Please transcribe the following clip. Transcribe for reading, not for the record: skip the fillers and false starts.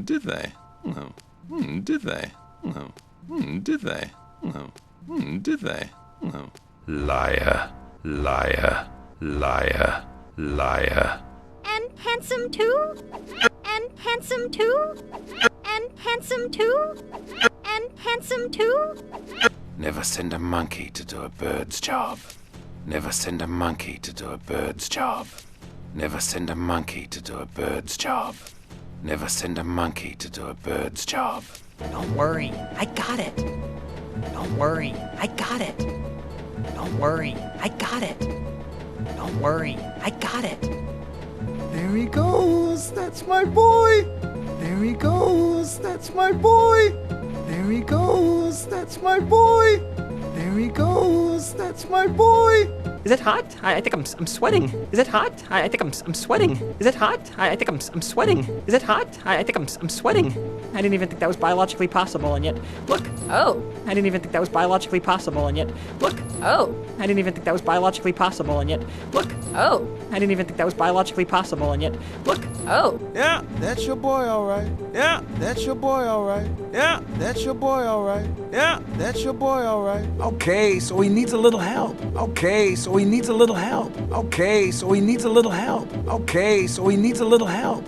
Did they? No. Did they? No. Did they? No. Did they? No. Liar, liar, liar, liar. And handsome too? And handsome too? And handsome too? And handsome too? Never send a monkey to do a bird's job. Never send a monkey to do a bird's job. Never send a monkey to do a bird's job. Never send a monkey to do a bird's job. Don't worry, I got it. Don't worry, I got it. Don't worry, I got it. Don't worry, I got it. There he goes, that's my boy. There he goes, that's my boy. There he goes, that's my boy. There he goes, that's my boy. Is it hot? I think I'm sweating. Is it hot? I think I'm sweating. Is it hot? I think I'm sweating. Is it hot? I think I'm sweating. I didn't even think that was biologically possible, and yet, look. Oh. I didn't even think that was biologically possible, and yet, look. Oh. I didn't even think that was biologically possible, and yet, look. Oh. I didn't even think that was biologically possible, and yet, look. Oh. Yeah, that's your boy, all right. Yeah, that's your boy, all right. Yeah, that's your boy, all right. Yeah, that's your boy, all right. Okay, so he needs a little help. Okay, so he needs a little help. Okay, so he needs a little help. Okay, so he needs a little help.